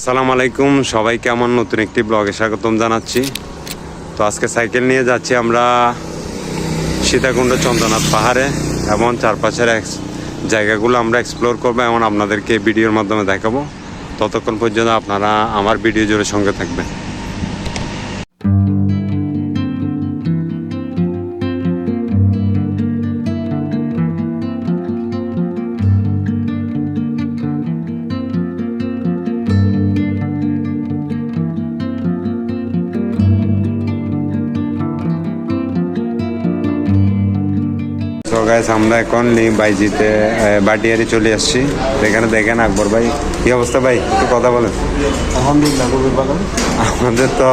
আসসালামু আলাইকুম, সবাইকে আমার নতুন একটি ব্লগে স্বাগতম জানাচ্ছি। তো আজকে সাইকেল নিয়ে যাচ্ছি আমরা সীতাকুণ্ড চন্দ্রনাথ পাহাড়ে এবং চারপাশের জায়গাগুলো আমরা এক্সপ্লোর করবো এবং আপনাদেরকে ভিডিওর মাধ্যমে দেখাবো। ততক্ষণ পর্যন্ত আপনারা আমার ভিডিও জুড়ে সঙ্গে থাকবেন। তো গাইস, আমরা এখন বাইজিতে বাটিয়ারি চলে আসছি। এখানে দেখেন আকবর ভাই, কি অবস্থা ভাই, একটু কথা বলেন। আলহামদুলিল্লাহ, খুবই ভালো। আমাদের তো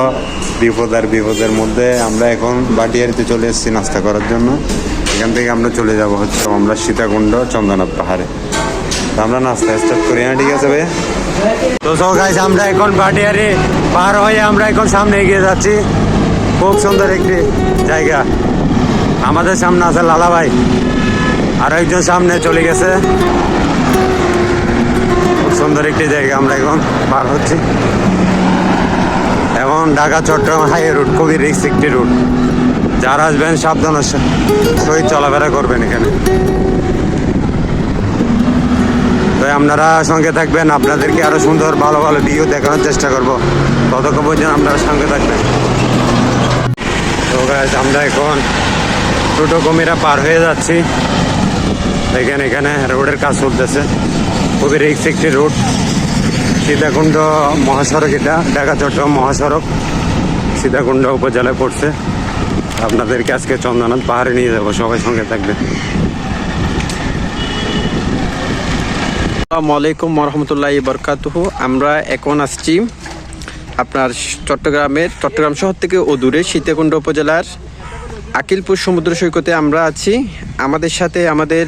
বিপদের মধ্যে আমরা এখন বাটিয়ারিতে চলে এসেছি নাস্তা করার জন্য। এখান থেকে আমরা চলে যাব হচ্ছে আমরা সীতাকুণ্ড চন্দ্রনাথ পাহাড়ে। তো আমরা নাস্তা স্টার্ট করি না, ঠিক আছে ভাই? তো সো গাইস, আমরা এখন বাটিয়ারি পার হয়ে আমরা এখন সামনে এগিয়ে যাচ্ছি। খুব সুন্দর একটি জায়গা। আমাদের সামনে আছে লালা ভাই, আর একজন সামনে চলে গেছে। খুব সুন্দর একটি জায়গা, আমরা এখন পার হচ্ছি। এবং ঢাকা চট্টগ্রাম হাইওয়ে রুট, খুবই রিস্ক একটি রুট। যারা আসবেন সাবধানের সহিত চলাফেরা করবেন এখানে। তো আপনারা সঙ্গে থাকবেন, আপনাদেরকে আরো সুন্দর ভালো ভালো ভিউ দেখানোর চেষ্টা করব। ততক্ষণ পর্যন্ত আপনারা সঙ্গে থাকবেন। তো গাইস, আমরা এখন টোটো কমিরা পার হয়ে যাচ্ছি। দেখেন এখানে রোডের কাজ চলতেছে, খুবই রিস্ক একটি রোড। সীতাকুণ্ড মহাসড়ক, এটা ঢাকা চট্টগ্রাম মহাসড়ক সীতাকুণ্ড উপজেলায় পড়ছে। আপনাদেরকে আজকে চন্দ্রনাথ পাহাড়ে নিয়ে যাবো, সবাই সঙ্গে থাকবে। আসসালামু আলাইকুম ওয়া বারাকাতুহু। আমরা এখন আসছি আপনার চট্টগ্রাম শহর থেকে দূরে সীতাকুণ্ড উপজেলার আকিলপুর সমুদ্র সৈকতে আমরা আছি। আমাদের সাথে আমাদের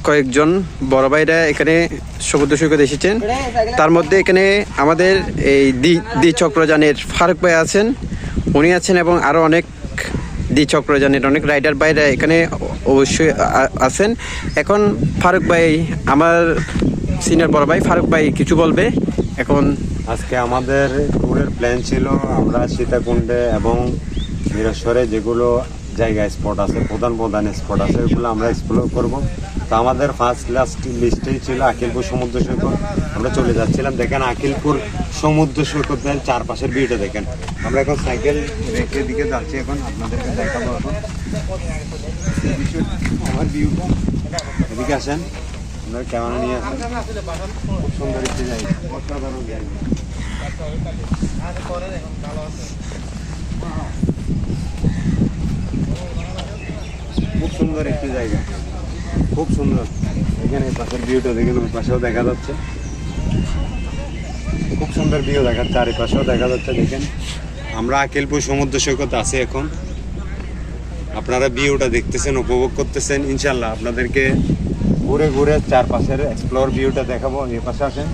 কয়েকজন বড় ভাইরা এখানে সমুদ্র সৈকতে এসেছেন। তার মধ্যে এখানে আমাদের এই দ্বিচক্রযানের ফারুক ভাই আছেন, উনি আছেন, এবং আরও অনেক দ্বিচক্রযানের অনেক রাইডার ভাইরা এখানে অবশ্যই আছেন। এখন ফারুক ভাই, আমার সিনিয়র বড় ভাই ফারুক ভাই কিছু বলবে। এখন আজকে আমাদের ট্যুরের প্ল্যান ছিল আমরা সীতাকুণ্ডে এবং বীরেশ্বরে যেগুলো জায়গা স্পট আছে, প্রধান স্পট আছে, ওগুলো আমরা এক্সপ্লোর করব। তো আমাদের ফার্স্ট লিস্টেই ছিল আকিলপুর সমুদ্র সৈকত। আমরা চলে যাচ্ছিলাম। দেখেন আকিলপুর সমুদ্র সৈকতের চারপাশের ভিউটা দেখেন। আমরা এখন সাইকেল রেখে দিকে যাচ্ছি, এখন আপনাদেরকে দেখাবো। এখন আমার ভিউটা এদিকে আসেন, আপনার ক্যামেরা নিয়ে আসেন। খুব সুন্দর একটি জায়গা, অসাধারণ জায়গা। খুব সুন্দর একটি জায়গা, খুব সুন্দর। এখানে পাশের ভিউটা দেখেন, ওই পাশেও দেখা যাচ্ছে। খুব সুন্দর ভিউ দেখার চারিপাশেও দেখা যাচ্ছে। দেখেন আমরা আকিলপুর সমুদ্র সৈকত আছি এখন। আপনারা ভিউটা দেখতেছেন, উপভোগ করতেছেন। ইনশাল্লাহ আপনাদেরকে ঘুরে ঘুরে চারপাশের এক্সপ্লোর ভিউটা দেখাবো। এই পাশে আসেন।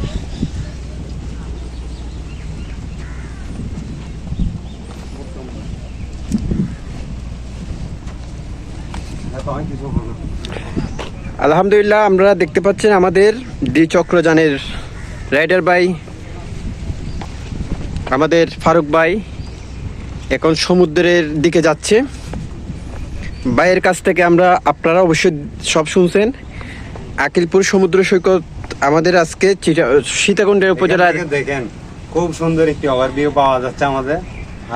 আলহামদুলিল্লাহ, আমরা দেখতে পাচ্ছেন আমাদের দ্বিচক্রযানের রাইডার ভাই, আমাদের ফারুক ভাই এখন সমুদ্রের দিকে যাচ্ছে। ভাইয়ের কাছ থেকে আপনারা অবশ্যই সব শুনছেন। আকিলপুর সমুদ্র সৈকত আমাদের আজকে সীতাকুণ্ডের উপজেলার। দেখেন খুব সুন্দর একটি ওভারভিউ পাওয়া যাচ্ছে আমাদের।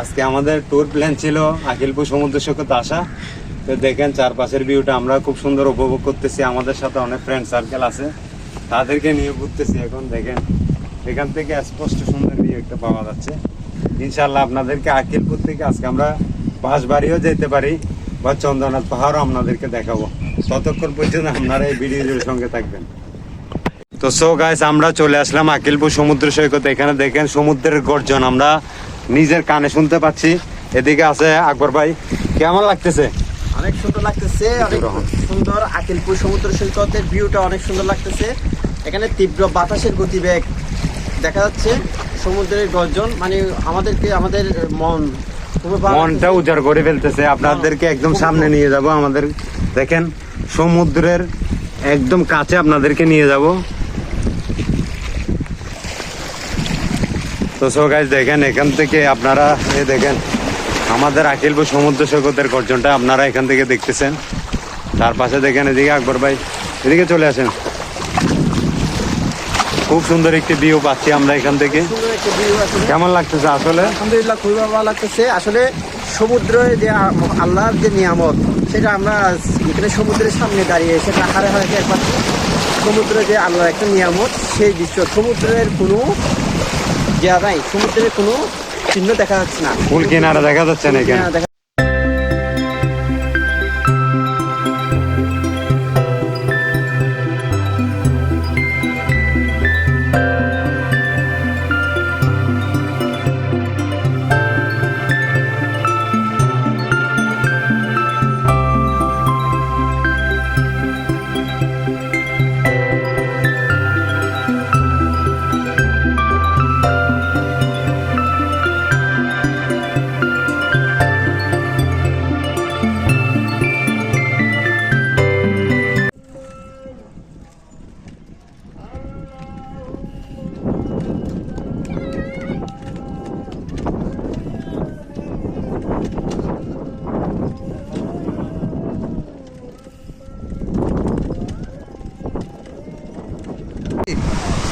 আজকে আমাদের ট্যুর প্ল্যান ছিল আকিলপুর সমুদ্র সৈকত আসা। তো দেখেন চারপাশের ভিউটা আমরা খুব সুন্দর উপভোগ করতেছি। আমাদের সাথে অনেক ফ্রেন্ড সার্কেল আছে, তাদেরকে নিয়ে ঘুরতেছি এখন। দেখেন এখান থেকে স্পষ্ট সুন্দর ভিউ একটা পাওয়া যাচ্ছে। ইনশাল্লাহ আপনাদেরকে আকিলপুর থেকে আজকে আমরা বাঁশবাড়িও যেতে পারি বা চন্দ্রনাথ পাহাড়ও আপনাদেরকে দেখাবো। ততক্ষণ পর্যন্ত আপনারা এই ভিডিওর সঙ্গে থাকবেন। তো সো গাইস, আমরা চলে আসলাম আকিলপুর সমুদ্র সৈকত। এখানে দেখেন সমুদ্রের গর্জন আমরা নিজের কানে শুনতে পাচ্ছি। এদিকে আছে আকবর ভাই, কেমন লাগতেছে? অনেক সুন্দর লাগতেছে, অনেক সুন্দর। আকিলপুর সমুদ্র সৈকতের ভিউটা অনেক সুন্দর লাগতেছে। এখানে তীব্র বাতাসের গতিবেগ দেখা যাচ্ছে, সমুদ্রের গর্জন, মানে আমাদের মনটা উজাড় করে ফেলতেছে। আপনাদেরকে একদম সামনে নিয়ে যাব। আমাদের দেখেন সমুদ্রের একদম কাছে আপনাদেরকে নিয়ে যাব। তো সো গাইস দেখেন এখান থেকে আপনারা এই দেখেন আমাদের আকিলপুর সমুদ্র সৈকতের গর্জনটা আপনারা এখান থেকে দেখতেছেন। তার পাশে দেখেন এদিকে আকবর ভাই, এদিকে চলে আসেন। খুব সুন্দর একটি ভিউ পাচ্ছি আমরা এখান থেকে। সুন্দর একটা ভিউ আছে। কেমন লাগতেছে আসলে? আলহামদুলিল্লাহ খুবই ভালো লাগতেছে। আসলে সমুদ্রের যে আল্লাহর যে নিয়ামত, সেটা আমরা এখানে সমুদ্রের সামনে দাঁড়িয়ে সেটা হারে হারে একবার সমুদ্রের যে আল্লাহর একটা নিয়ামত, সেই দৃশ্য সমুদ্রের কোনো নাই, সমুদ্রের কোনো চিহ্ন দেখা যাচ্ছে না, ফুল কিনারা দেখা যাচ্ছে না এখানে। দেখা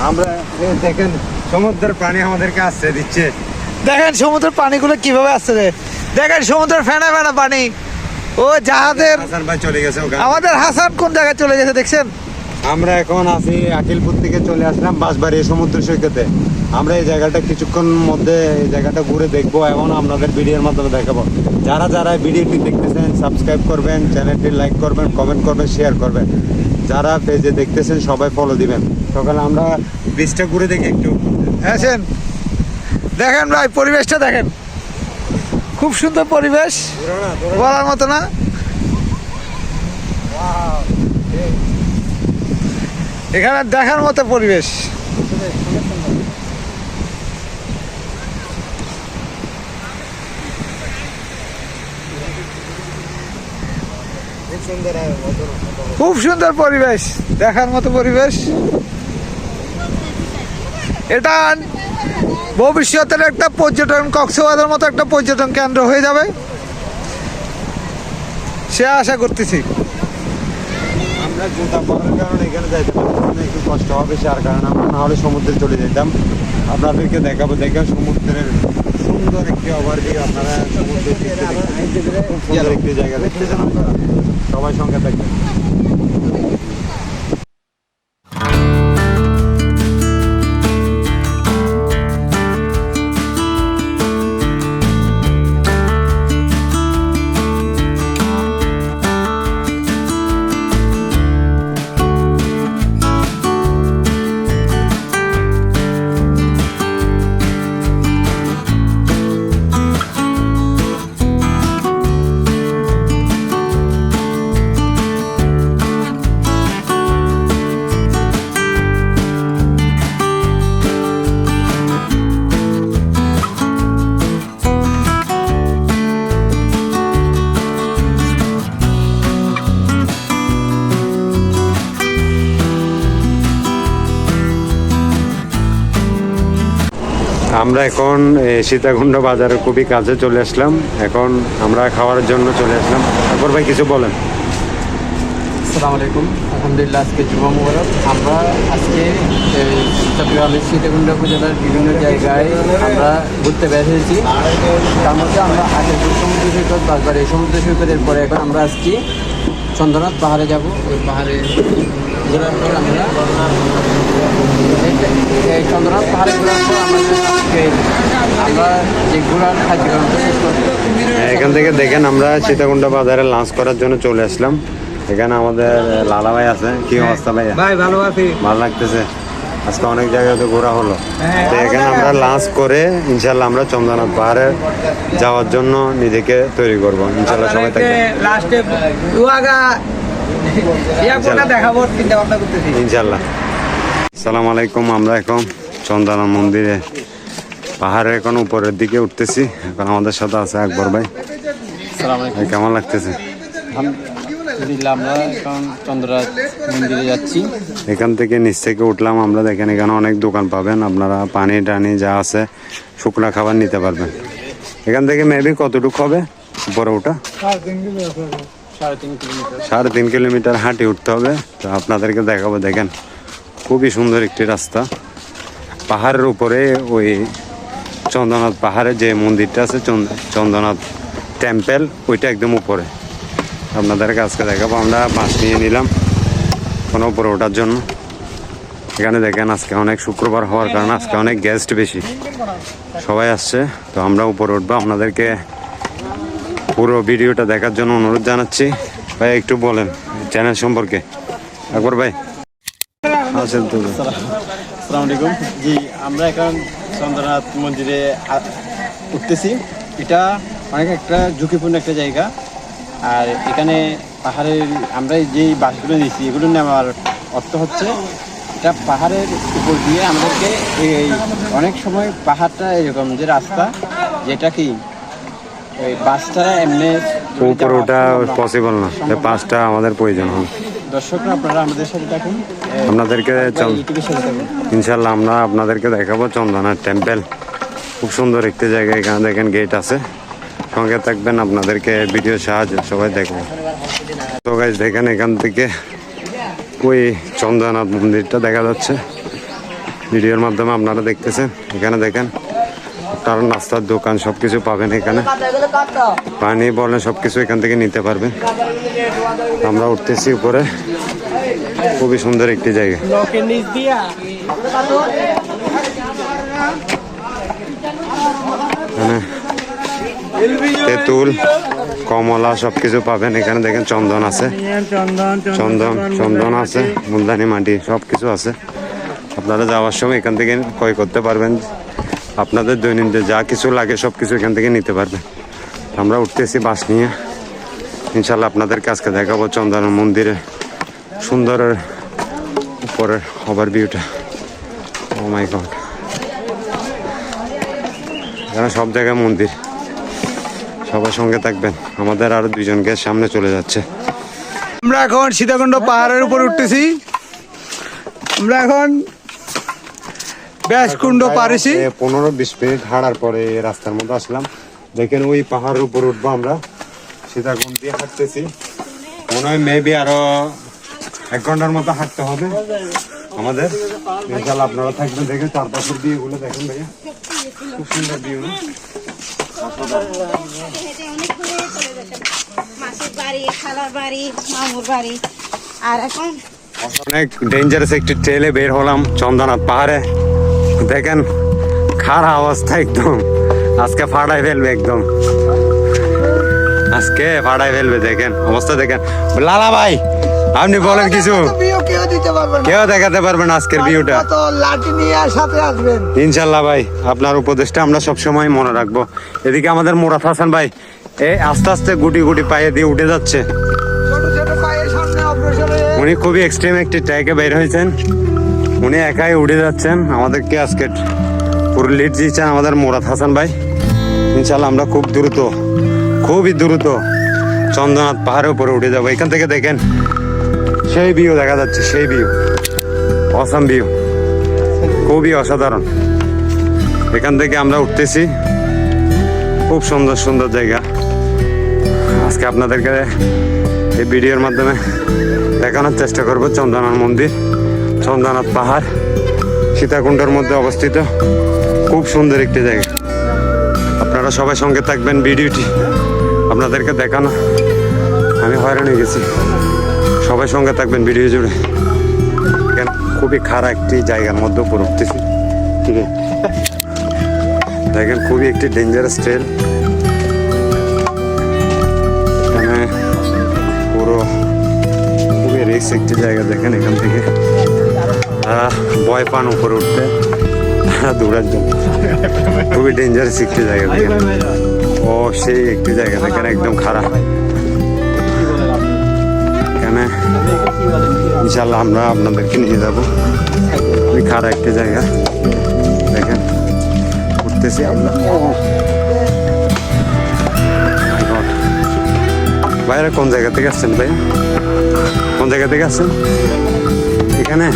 আমরা দেখেন সমুদ্রের প্রাণী আমাদেরকে আশ্রয় দিচ্ছে। দেখেন সমুদ্রের পানিগুলো কিভাবে আসছে রে। দেখেন সমুদ্রের ফেনা ফেনা পানি। ও জাহাজের হাসান ভাই চলে গেছে ওখানে। আমাদের হাসান কোন জায়গায় চলে গেছে দেখছেন? আমরা এখন আছি আকিলপুর থেকে চলে আসলাম বাঁশবাড়ি সমুদ্র সৈকতে। আমরা এই জায়গাটা কিছুক্ষণ মধ্যে এই জায়গাটা ঘুরে দেখবো এবং আপনাদের ভিডিওর মাধ্যমে দেখাবো। যারা যারা ভিডিওটি দেখতেছেন সাবস্ক্রাইব করবেন, চ্যানেলটি লাইক করবেন, কমেন্ট করবেন, শেয়ার করবেন। যারা পেজে দেখতেছেন সবাই ফলো দিবেন। সকালে আমরা বিচটা ঘুরে দেখি একটু। আসেন দেখেন ভাই, পরিবেশটা দেখেন, খুব সুন্দর পরিবেশ, বলার মতো না। এখানে দেখার মতো পরিবেশ। খুব সুন্দর পরিবেশ, দেখার মতো পরিবেশ। এটা ভবিষ্যতের একটা পর্যটন, কক্সবাজারের মতো একটা পর্যটন কেন্দ্র হয়ে যাবে, সে আশা করতেছি। আমরা জুতা পরার কারণে এখানে যাইতে পারছি না, একটু কষ্ট হবে আর কারণ আমরা না হলে সমুদ্রে চলে যেতাম। আপনাদেরকে দেখাবো, দেখেন সমুদ্রের সুন্দর একটি ওভারভিউ। আপনারা সমুদ্রের খুব সুন্দর একটি জায়গা দেখতেছেন আপনারা। সবাই সঙ্গে থাকবেন। আমরা এখন সীতাকুণ্ড বাজারের খুবই কাছে চলে আসলাম। এখন আমরা খাওয়ার জন্য চলে আসলাম। তারপর ভাই কিছু বলেন। আসসালামু আলাইকুম, আলহামদুলিল্লাহ, আজকে জুমা মুবারক। আমরা আজকে চট্টগ্রামের সীতাকুণ্ড উপজেলার বিভিন্ন জায়গায় আমরা ঘুরতে বের হয়েছি। তার মধ্যে আমরা আকিলপুর সমুদ্র সৈকত, বাঁশবাড়ি সমুদ্র সৈকতের পরে এখন আমরা আসছি চন্দ্রনাথ পাহাড়ে যাব। ওই পাহাড়ে ঘোরার পর আমরা এই চন্দ্রনাথ পাহাড়ে ঘোরার পর আমরা যে ঘোরার কার্যক্রম শেষ করবো। এখান থেকে দেখেন আমরা সীতাকুণ্ড বাজারে লাঞ্চ করার জন্য চলে আসলাম। এখানে আমাদের লালা ভাই আছে। কি অবস্থা ভাইয়া? ভাই ভালো আছি। ভালো লাগতেছে। আজকে অনেক জায়গায় তো ঘোরা হলো। তো এখানে আমরা লাঞ্চ করে ইনশাল্লাহ আমরা চন্দ্রনাথ পাহাড়ে যাওয়ার জন্য নিজেকে তৈরি করব। ইনশাল্লাহ সবাই থাকবে। লাস্টে দেখাবো চিন্তা ভাবনা করতেছি ইনশাল্লাহ। আসসালামু আলাইকুম। আমরা এখন চন্দ্রনাথ মন্দিরে পাহাড়ের এখন উপরের দিকে উঠতেছি। এখন আমাদের সাথে আছে আকবর ভাই। ভাই কেমন লাগতেছে? আলহামদুলিল্লাহ আমরা এখন চন্দ্ররাজ মন্দিরে যাচ্ছি। এখান থেকে নিচ থেকে উঠলাম আমরা, দেখেন এখানে অনেক দোকান পাবেন, আপনারা পানি টানি যা আছে শুকনা খাবার নিতে পারবেন। এখান থেকে মেবি কতটুকু হবে উপরে ওঠা? 3.5 কিলোমিটার হাঁটি উঠতে হবে। তো আপনাদেরকে দেখাবো, দেখেন খুবই সুন্দর একটি রাস্তা। পাহাড়ের উপরে ওই চন্দ্রনাথ পাহাড়ে যে মন্দিরটা আছে চন্দ্রনাথ টেম্পল, ওইটা একদম উপরে। আপনাদেরকে আজকে দেখাবো। আমরা বাস নিয়ে নিলাম কোনো উপরে ওঠার জন্য। এখানে দেখেন আজকে অনেক শুক্রবার হওয়ার কারণে আজকে অনেক গেস্ট বেশি, সবাই আসছে। তো আমরা উপরে উঠবো। আপনাদেরকে পুরো ভিডিওটা দেখার জন্য অনুরোধ জানাচ্ছি। ভাই একটু বলেন চ্যানেল সম্পর্কে একবার ভাই। আসসালামু আলাইকুম। জি, আমরা এখন চন্দ্রনাথ মন্দিরে উঠতেছি। এটা অনেক একটা ঝুঁকিপূর্ণ একটা জায়গা। আর এখানে পাহাড়ের আমরা যেই বাসগুলো নিয়েছি এগুলো নেওয়ার অর্থ হচ্ছে এটা পাহাড়ের উপর দিয়ে আমাদেরকে এই অনেক সময় পাহাড়টা এরকম যে রাস্তা, যেটা কি ওই বাসটা এমনি উপরে ওঠা পসিবল না, পাঁচটা আমাদের প্রয়োজন হবে। দর্শকরা আপনারা আমাদের সাথে থাকুন, আপনাদেরকে ইউটিউবের সাথে থাকুন। ইনশাল্লাহ আমরা আপনাদেরকে দেখাবো চন্দ্রনাথ টেম্পল। খুব সুন্দর একটি জায়গা। এখানে দেখেন গেট আছে, সঙ্গে থাকবেন, আপনাদেরকে ভিডিও সাহায্য সবাই দেখবো। তো গাইস দেখেন এখান থেকে ওই চন্দ্রনাথ মন্দিরটা দেখা যাচ্ছে ভিডিওর মাধ্যমে, আপনারা দেখতেছেন। এখানে দেখেন কারণ নাস্তার দোকান সব কিছু পাবেন এখানে, পানি বলেন সব কিছু এখান থেকে নিতে পারবেন। আমরা উঠতেছি উপরে, খুবই সুন্দর একটি জায়গা। এখানে তেঁতুল, কমলা সব কিছু পাবেন এখানে। দেখেন চন্দন আছে, চন্দন আছে, মুলতানি মাটি সব কিছু আছে। আপনারা যাওয়ার সময় এখান থেকে ক্রয় করতে পারবেন। আপনাদের দৈনন্দিন যা কিছু লাগে সব কিছু এখান থেকে নিতে পারবেন। আমরা উঠতেছি বাস নিয়ে। ইনশাল্লাহ আপনাদেরকে আজকে দেখাবো চন্দ্রনাথ মন্দিরের সুন্দর উপরের ওভারভিউটা। ও মাই গড, এখানে সব জায়গায় মন্দির। সবার সঙ্গে থাকবেন। আমাদের আরো 2 জন গেস্ট সামনে চলে যাচ্ছে। আমরা এখন সীতাকুণ্ড পাহাড়ের উপর উঠতেছি। আমরা এখন ব্যাসকুণ্ড পারেছি। 15-20 মিনিট হাঁটার পরে এই রাস্তার মধ্যে আসলাম। দেখেন ওই পাহাড়ের উপর উঠবো আমরা। সীতাকুণ্ড দিয়ে হাঁটতেছি, মনে হয় মেবি আরো 1 ঘন্টার মতো হাঁটতে হবে আমাদের। ইনশাল্লাহ আপনারা থাকবেন। দেখেন চারপাশের ভিউ গুলো দেখেন ভাইয়া, খুব সুন্দর ভিউ। মাসির বাড়ি, খালার বাড়ি, মামুর বাড়ি। আর এখন অনেক ডেঞ্জারাস একটি ট্রেলে বের হলাম চন্দ্রনাথ পাহাড়ে। দেখেন খারাপ অবস্থা একদম, আজকে ফাটাই ফেলবে একদম, আজকে ফাটাই ফেলবে। দেখেন অবস্থা দেখেন। লালা ভাই আপনি বলেন কিছু। কেউ দেখাতে পারবেন আজকের ভিউটা। লাঠি নিয়ে সাথে আসবেন ইনশাল্লাহ ভাই, আপনার উপদেশটা আমরা সবসময় মনে রাখবো। এদিকে আমাদের মুরাদ হাসান ভাই আস্তে আস্তে গুটি গুটি পায়ে দিয়ে উঠে যাচ্ছে। ছোট ছোট পায়ের সামনে অগ্রসর হয়ে উনি খুবই এক্সট্রিম একটি ট্র্যাকে বের হয়েছেন, উনি একাই উঠে যাচ্ছেন। আমাদেরকে আজকে পুরো লিড দিয়েছেন আমাদের মুরাদ হাসান ভাই। ইনশাল্লাহ আমরা খুবই দ্রুত চন্দ্রনাথ পাহাড়ের উপরে উঠে যাবো। এখান থেকে দেখেন সেই ভিউ দেখা যাচ্ছে, সেই ভিউ অসাম ভিউ, খুবই অসাধারণ। এখান থেকে আমরা উঠতেছি, খুব সুন্দর সুন্দর জায়গা। আজকে আপনাদেরকে এই ভিডিওর মাধ্যমে দেখানোর চেষ্টা করব চন্দ্রনাথ মন্দির, চন্দ্রনাথ পাহাড় সীতাকুণ্ডের মধ্যে অবস্থিত। খুব সুন্দর একটি জায়গা। আপনারা সবাই সঙ্গে থাকবেন। ভিডিওটি আপনাদেরকে দেখানো আমি হয়রান হয়ে গেছি। সবাই সঙ্গে থাকবেন ভিডিও জুড়ে। খুবই খারাপ একটি জায়গার মধ্যে উপর উঠতেছি। ঠিক আছে, দেখেন খুবই একটি ডেঞ্জারাস ট্রেল। এখানে পুরো খুবই রিস্ক একটি জায়গা। দেখেন এখান থেকে ভয় পান উপরে উঠতে, দৌড়ার জন্য। খুবই ডেঞ্জারাস একটি জায়গা। দেখেন ও সেই একটি জায়গা, দেখেন একদম খারাপ। এখানে ইনশাল্লাহ আমরা আপনাদেরকে নিয়ে যাবো। খুবই খারাপ একটি জায়গা। দেখেন উঠতেছি আমরা। ভাইরা কোন জায়গা থেকে আসছেন ভাই? কোন জায়গা থেকে আসছেন? এখানে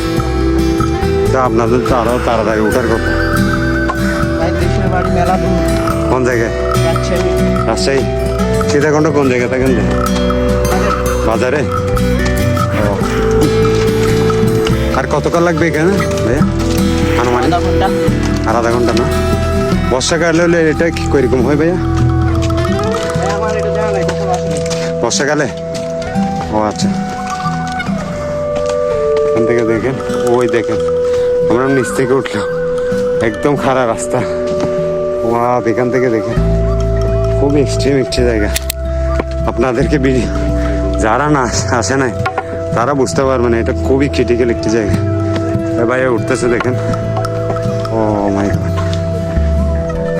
তো আপনাদের তো আরো তাড়াতাড়ি উঠার কথা। কোন জায়গায়? রাজশাহী। সীতাকুণ্ড কোন জায়গা থাকেন? বাজারে। ও, আর কতক্ষণ লাগবে এখানে ভাইয়া? আনুমানিক আর আধা ঘন্টা না? বর্ষাকালে হলে এটা কি কিরকম হয় ভাইয়া? বর্ষাকালে? ও আচ্ছা। এখান থেকে দেখেন, ওই দেখেন আমরা নিচ থেকে উঠলাম, একদম খারাপ রাস্তা। ওয়াও, এখান থেকে দেখেন খুব এক্সট্রিম একটি জায়গা। আপনাদেরকে যারা না আসে নাই তারা বুঝতে পারবে না, এটা খুবই ক্রিটিক্যাল একটি জায়গা। ভাইয়া উঠতেছে দেখেন। ও মাই গড,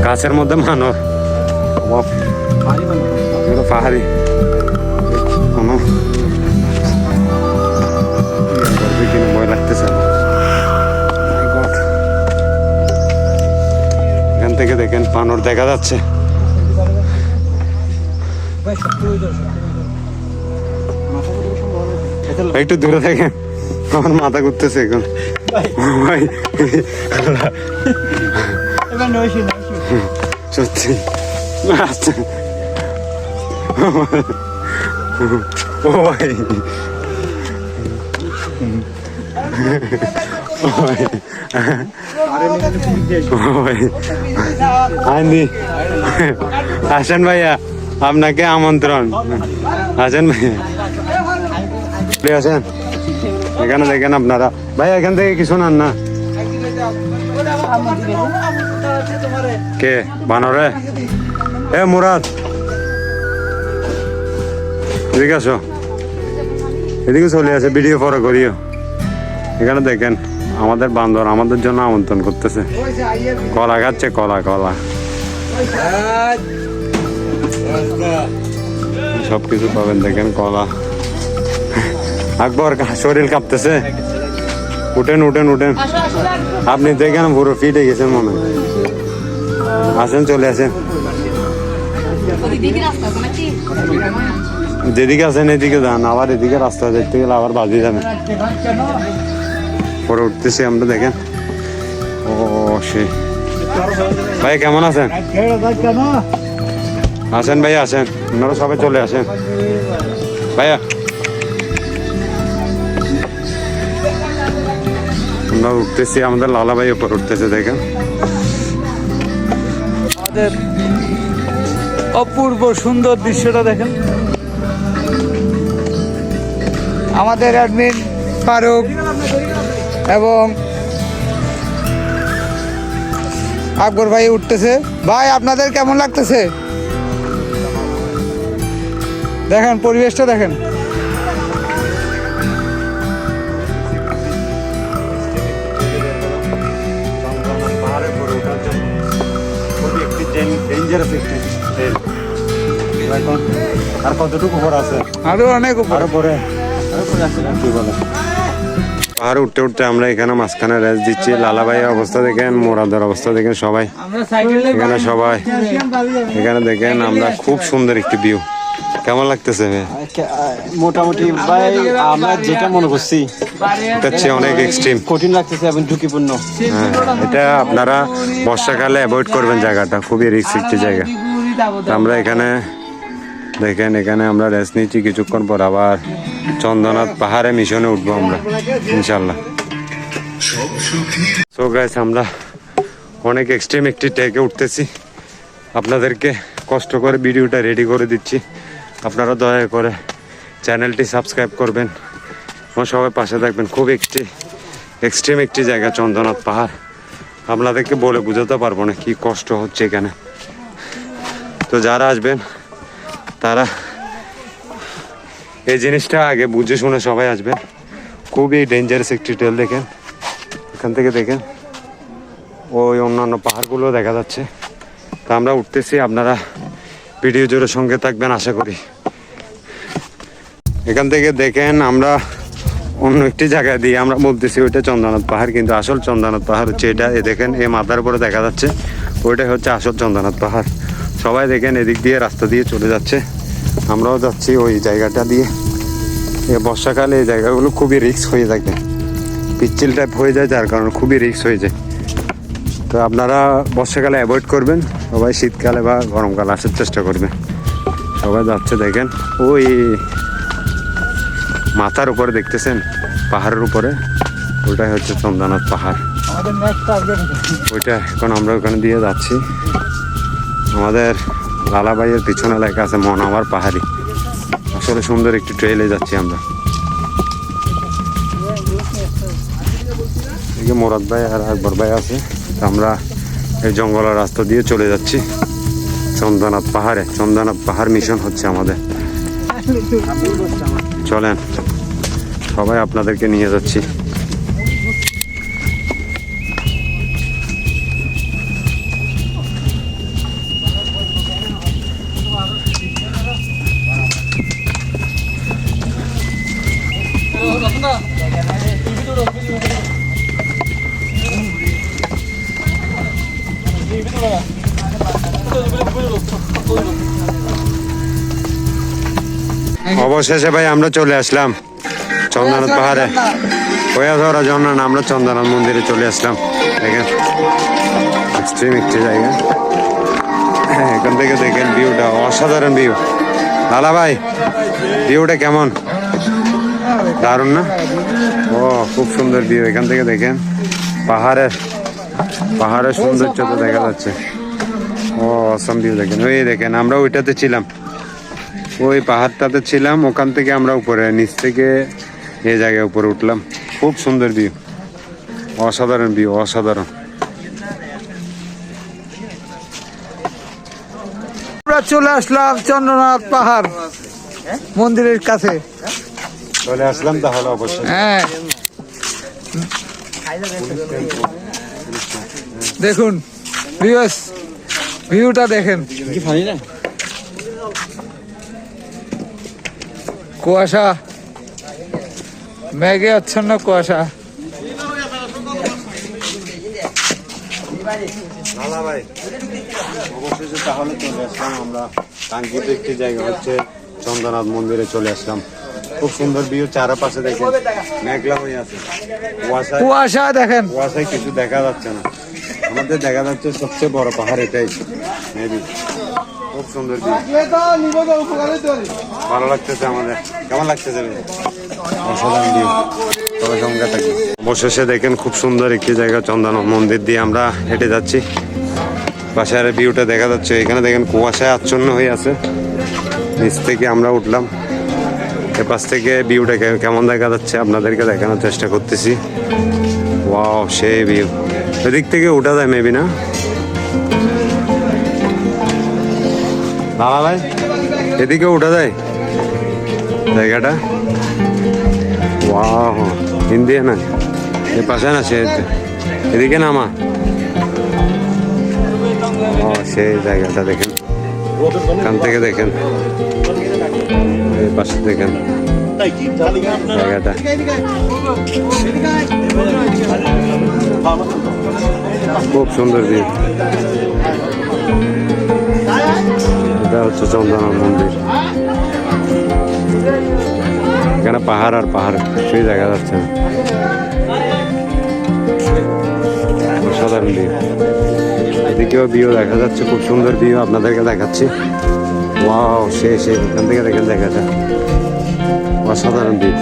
গাছের মধ্যে মানুষ, পাহাড়ি ভয় লাগতেছে। এখান থেকে দেখেন পানর দেখা যাচ্ছে। একটু দূরে দেখেন, আমার মাথা ঘুরতেছে এখন ভাই। সত্যি আচ্ছা। ও ভাই, আসেন ভাইয়া, আপনাকে আমন্ত্রণ। আসেন ভাইয়া, আসেন। এখানে দেখেন আপনারা ভাই, এখান থেকে কিছু নেন না। কে বানরে? এ মুরাদ, এদিকে আসো, এদিকে চলে আসে, ভিডিও পরে করিও। এখানে দেখেন আমাদের বান্দর আমাদের জন্য আমন্ত্রণ করতেছে, কলা খাচ্ছে, কলা কলা সবকিছু পাবেন। দেখেন কলা। আকবর শরীর কাঁপতেছে, উঠেন উঠেন উঠেন। আপনি দেখেন পুরো ফিট হয়ে গেছেন মনে হয়। আসেন, চলে আসেন। যেদিকে আছেন এদিকে যান, আবার এদিকে রাস্তা দেখতে গেলে আবার বাজি যাবে। পরে উঠতেছি আমরা, দেখেন। ও সে ভাই কেমন আছেন? আসেন ভাইয়া, আসেন, আপনারা সবাই চলে আসেন ভাইয়া। আমরা উঠতেছি, আমাদের লালা ভাই উপর উঠতেছে, দেখেন। আমাদের অপূর্ব সুন্দর দৃশ্যটা দেখেন। আমাদের অ্যাডমিন ফারুক এবং আকবর ভাই উঠতেছে। ভাই আপনাদের কেমন লাগতেছে? দেখেন পরিবেশটা দেখেন। আর কতটুকু উপর আছে? আরো অনেক উপর। আরো পরে কি বলে, পাহাড়ে উঠতে উঠতে আমরা এখানে মাঝখানে রেস্ট দিচ্ছি। লালা ভাইয়ের অবস্থা দেখেন, মোরাদের অবস্থা দেখেন, সবাই এখানে, সবাই এখানে দেখেন। আমরা খুব সুন্দর একটি ভিউ। কেমন লাগতেছে? মোটামুটি ভাই, আমরা যেটা মনে করছি এটা হচ্ছে অনেক এক্সট্রিম, কঠিন লাগতেছে এবং ঝুঁকিপূর্ণ। হ্যাঁ, এটা আপনারা বর্ষাকালে অ্যাভয়েড করবেন, জায়গাটা খুবই রিস্ক একটি জায়গা। আমরা এখানে দেখেন, এখানে আমরা রেস্ট নিচ্ছি, কিছুক্ষণ পর আবার চন্দ্রনাথ পাহাড়ে মিশনে উঠবো আমরা ইনশাল্লাহ। সো গাইস, আমরা অনেক এক্সট্রিম একটি টেকে উঠতেছি, আপনাদেরকে কষ্ট করে ভিডিওটা রেডি করে দিচ্ছি। আপনারা দয়া করে চ্যানেলটি সাবস্ক্রাইব করবেন, আমার সবাই পাশে থাকবেন। খুব এক্সট্রিম একটি জায়গা চন্দ্রনাথ পাহাড়, আপনাদেরকে বলে বোঝাতে পারবো না কি কষ্ট হচ্ছে এখানে। তো যারা আসবেন তারা এই জিনিসটা আগে বুঝে শুনে সবাই আসবেন। খুবই ডেঞ্জারাস একটি ট্রেল। দেখেন এখান থেকে, দেখেন ওই অন্যান্য পাহাড়গুলো দেখা যাচ্ছে। তা আমরা উঠতেছি, আপনারা ভিডিও জুড়ে সঙ্গে থাকবেন আশা করি। এখান থেকে দেখেন আমরা অন্য একটি জায়গায় দিয়ে আমরা বলতেছি ওইটা চন্দ্রনাথ পাহাড়, কিন্তু আসল চন্দ্রনাথ পাহাড় হচ্ছে এটা। এ দেখেন, এই মাথার উপরে দেখা যাচ্ছে, ওইটাই হচ্ছে আসল চন্দ্রনাথ পাহাড়। সবাই দেখেন এদিক দিয়ে রাস্তা দিয়ে চলে যাচ্ছে, আমরাও যাচ্ছি ওই জায়গাটা দিয়ে। এই বর্ষাকালে এই জায়গাগুলো খুবই রিস্ক হয়ে থাকে, পিচ্ছিল টাইপ হয়ে যায়, যার কারণে খুবই রিস্ক হয়ে যায়। তো আপনারা বর্ষাকালে অ্যাভয়েড করবেন, সবাই শীতকালে বা গরমকালে আসার চেষ্টা করবেন। সবাই যাচ্ছে দেখেন, ওই মাথার উপরে দেখতেছেন পাহাড়ের উপরে, ওইটাই হচ্ছে চন্দ্রনাথ পাহাড়। আমাদের নেক্সট টার্গেট ওইটা এখন আমরা ওখানে দিয়ে যাচ্ছি। আমাদের লালাবাইয়ের পিছনে লেখা আছে মন আমার পাহাড়ি। আসলে সুন্দর একটি ট্রেলে যাচ্ছি আমরা। এদিকে মোরাদ ভাই আর আকবর ভাই আছে। তো আমরা এই জঙ্গলের রাস্তা দিয়ে চলে যাচ্ছি চন্দ্রনাথ পাহাড়ে। চন্দ্রনাথ পাহাড় মিশন হচ্ছে আমাদের। চলেন, সবাই আপনাদেরকে নিয়ে যাচ্ছি। অবশেষে ভাই আমরা চলে আসলাম চন্দ্রনাথ পাহাড়ে। হয়ে ধরা ঝর্ণা না, আমরা চন্দ্রনাথ মন্দিরে চলে আসলাম। দেখেন এক্সট্রিম একটি জায়গা। হ্যাঁ, এখান থেকে দেখেন ভিউটা, অসাধারণ ভিউ। লালা ভাই, ভিউটা কেমন? দারুণ না? ও খুব সুন্দর ভিউ। এখান থেকে দেখেন পাহাড়ের সৌন্দর্য তো দেখা যাচ্ছে। ও অসাম ভিউ দেখেন। ওই দেখেন, আমরা ওইটাতে ছিলাম, ওই পাহাড়টাতে ছিলাম। ওখান থেকে আমরা উপরে, নিচ থেকে এই জায়গায় উপরে উঠলাম। খুব সুন্দর ভিউ, অসাধারণ ভিউ, অসাধারণ। আমরা চলে আসলাম চন্দ্রনাথ পাহাড় মন্দিরের কাছে। চলে আসলাম তাহলে অবশ্যই। হ্যাঁ, দেখুন ভিউটা দেখেন। কুয়াশা, মেঘে আচ্ছন্ন কুয়াশা। লালা ভাই, অবশেষে তাহলে চলে আসলাম আমরা কাঙ্ক্ষিত একটি জায়গা হচ্ছে চন্দ্রনাথ মন্দিরে চলে আসলাম। খুব সুন্দর ভিউ, চারপাশে দেখেন মেঘলা হয়ে আছে, কুয়াশা দেখেন, কুয়াশায় কিছু দেখা যাচ্ছে না। আমাদের দেখা যাচ্ছে সবচেয়ে বড় পাহাড় এটাই মেবি। খুব সুন্দর ভিউ, ভালো লাগতেছে আমাদের। কেমন লাগতেছে? অসাধারণ ভিউ, সবাই সঙ্গে থাকি। অবশেষে দেখেন খুব সুন্দর একটি জায়গা চন্দ্রনাথ মন্দির দিয়ে আমরা হেঁটে যাচ্ছি। পাশের ভিউটা দেখা যাচ্ছে। এখানে দেখেন কুয়াশায় আচ্ছন্ন হয়ে আছে। নিচ থেকে আমরা উঠলাম, এপাশ থেকে ভিউটা কেমন দেখা যাচ্ছে আপনাদেরকে দেখানোর চেষ্টা করতেছি। ওয়াও, সেই ভিউ। এদিক থেকে উঠা যায় মেবি, না লালা ভাই? এদিকে উঠা যায় জায়গাটা। ওয়াও, হিন্দি না এ পাশে না, সে এদিকে নামা। ও, সেই জায়গাটা দেখেন, এখান থেকে দেখেন, এই পাশে দেখেন জায়গাটা। খুব সুন্দর ভিউ। এটা হচ্ছে চন্দ্রনাথ মন্দির। এখানে পাহাড় আর পাহাড়, সেই দেখা যাচ্ছে না। অসাধারণ ভিউ। এদিকেও ভিউ দেখা যাচ্ছে, খুব সুন্দর ভিউ আপনাদেরকে দেখাচ্ছি। ওয়াও, সেই এখান থেকে দেখেন দেখা যায়, অসাধারণ ভিউ,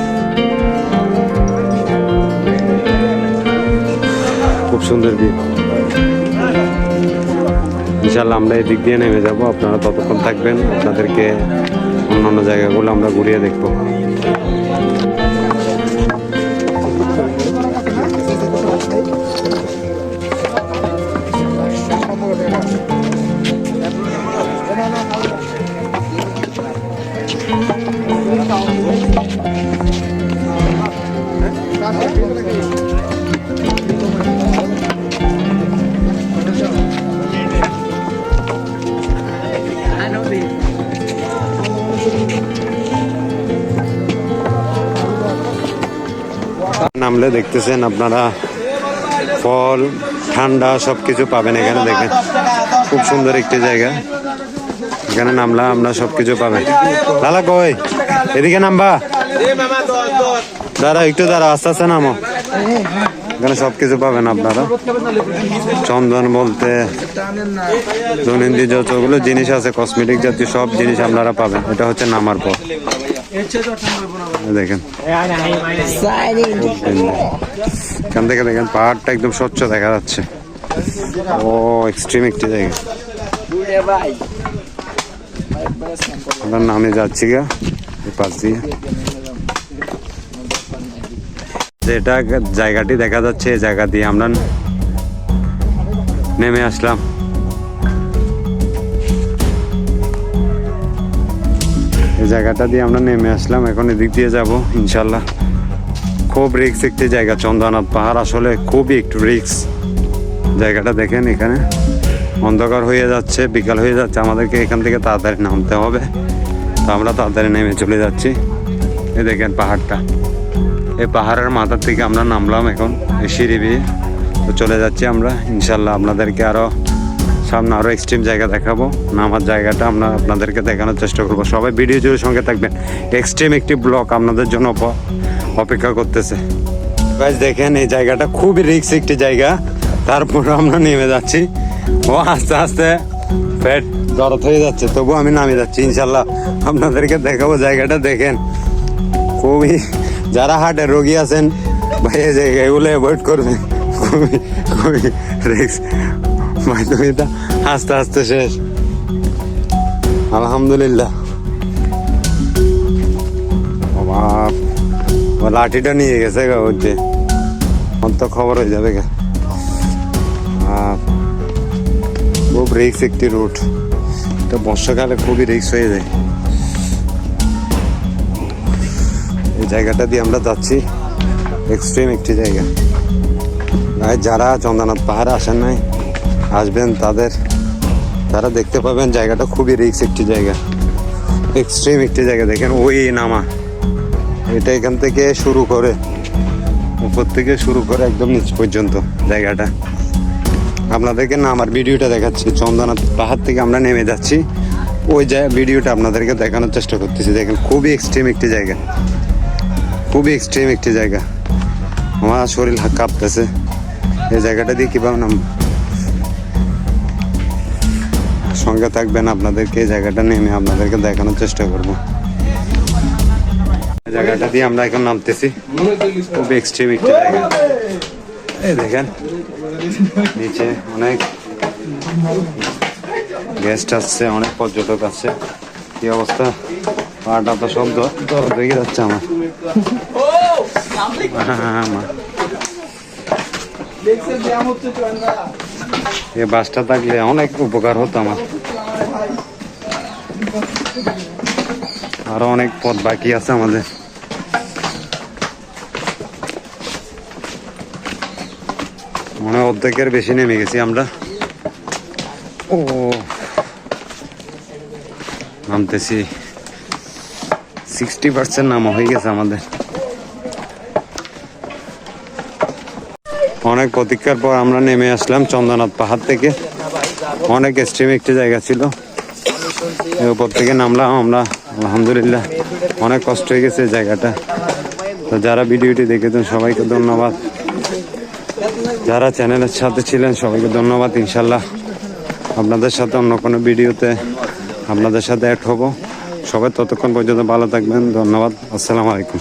খুব সুন্দর ভিউ। ইনশাল্লাহ আমরা এই দিক দিয়ে নেমে যাব, আপনারা ততক্ষণ থাকবেন, আপনাদেরকে অন্যান্য জায়গাগুলো আমরা ঘুরিয়ে দেখবো। নামলে দেখতেছেন আপনারা ফল, ঠান্ডা সবকিছু পাবেন এখানে। দেখেন খুব সুন্দর একটি জায়গা, এখানে নামলা আমরা সবকিছু পাবেন। লালা কই এদিকে নামবা, দাঁড়া একটু দাঁড়া, আস্তে আস্তে নামো। এখানে সবকিছু পাবেন আপনারা, চন্দন বলতে দৈনন্দিন যতগুলো জিনিস আছে কসমেটিক জাতীয় সব জিনিস আপনারা পাবেন। এটা হচ্ছে নামার পর দেখেন, এখান থেকে দেখেন পাহাড়টা একদম স্বচ্ছ দেখা যাচ্ছে। ও এক্সট্রিম একটি জায়গা, আমরা নামে যাচ্ছি গা এই পাশ দিয়ে। যেটা জায়গাটি দেখা যাচ্ছে এই জায়গা দিয়ে আমরা নেমে আসলাম। এই জায়গাটা দিয়ে আমরা নেমে আসলাম, এখন এদিক দিয়ে যাব ইনশাল্লাহ। খুব রিক্স একটি জায়গা চন্দ্রনাথ পাহাড়, আসলে খুবই একটু রিক্স জায়গাটা। দেখেন এখানে অন্ধকার হয়ে যাচ্ছে, বিকাল হয়ে যাচ্ছে, আমাদেরকে এখান থেকে তাড়াতাড়ি নামতে হবে। তো আমরা তাড়াতাড়ি নেমে চলে যাচ্ছি। এই দেখেন পাহাড়টা, এই পাহাড়ের মাথার থেকে আমরা নামলাম এখন এই সিঁড়ি দিয়ে। তো চলে যাচ্ছি আমরা ইনশাল্লাহ। আপনাদেরকে আরও সামনে আরও এক্সট্রিম জায়গা দেখাবো, নামার জায়গাটা আমরা আপনাদেরকে দেখানোর চেষ্টা করবো। সবাই ভিডিও জুড়ে সঙ্গে থাকবেন, এক্সট্রিম একটি ব্লগ আপনাদের জন্য অপেক্ষা করতেছে। গাইস দেখেন এই জায়গাটা খুবই রিস্ক একটি জায়গা, তারপর আমরা নেমে যাচ্ছি। ও আস্তে আস্তে পেট দরদ হয়ে যাচ্ছে, তবু আমি নামে যাচ্ছি ইনশাল্লাহ। আপনাদেরকে দেখাবো জায়গাটা। দেখেন খুবই, যারা হার্টের রোগী আছেন ভাই এই জায়গাগুলো অ্যাভয়েড করবেন, খুবই খুবই রিস্ক ভাই। তুমি তো আস্তে আস্তে শেষ, আলহামদুলিল্লাহ। বাবা লাঠিটা নিয়ে গেছে গা, হচ্ছে তো খবর হয়ে যাবে গা। খুব রিক্স একটি রুট, এটা বর্ষাকালে খুবই রিক্স হয়ে যায়। এই জায়গাটা দিয়ে আমরা যাচ্ছি, এক্সট্রিম একটি জায়গা। যারা চন্দ্রনাথ পাহাড়ে আসেন নাই, আসবেন তারা দেখতে পাবেন জায়গাটা খুবই রিক্স একটি জায়গা, এক্সট্রিম একটি জায়গা। দেখেন ওই নামা, এটা এখান থেকে শুরু করে, উপর থেকে শুরু করে একদম নিচ পর্যন্ত জায়গাটা। আপনাদেরকে নামার ভিডিওটা দেখাচ্ছি, চন্দ্রনাথ পাহাড় থেকে আমরা নেমে যাচ্ছি, ওই ভিডিওটা আপনাদেরকে দেখানোর চেষ্টা করতেছি। দেখেন খুবই এক্সট্রিম একটি জায়গা, খুবই এক্সট্রিম একটি জায়গা। আমার শরীর কাঁপতেছে, এই জায়গাটা দিয়ে কীভাবে নাম। সঙ্গে থাকবেন, আপনাদেরকে এই জায়গাটা নেমে আপনাদেরকে দেখানোর চেষ্টা করব। এই জায়গাটা দিয়ে আমরা এখন নামতেছি, খুবই এক্সট্রিম একটি জায়গা। এই দেখেন নিচে অনেক গেস্ট আসছে, অনেক পর্যটক আছে। কি অবস্থা, পাটা তো সব দরদ হয়ে যাচ্ছে আমার। এই বাসটা থাকলে অনেক উপকার হতো আমার। আরো অনেক পথ বাকি আছে আমাদের। মনে হয় অর্ধেকের বেশি নেমে গেছি আমরা। ও নামতেছি, 60% নামা হয়ে গেছে আমাদের। অনেক প্রতীক্ষার পর আমরা নেমে আসলাম চন্দ্রনাথ পাহাড় থেকে। অনেক এক্সট্রিম একটি জায়গা ছিল, এর উপর থেকে নামলাম আমরা আলহামদুলিল্লাহ। অনেক কষ্ট হয়ে গেছে জায়গাটা। তো যারা ভিডিওটি দেখেছেন সবাইকে ধন্যবাদ, যারা চ্যানেলের সাথে ছিলেন সবাইকে ধন্যবাদ। ইনশাল্লাহ আপনাদের সাথে অন্য কোনো ভিডিওতে আপনাদের সাথে অ্যাড হব। সবাই ততক্ষণ পর্যন্ত ভালো থাকবেন, ধন্যবাদ, আসসালামু আলাইকুম।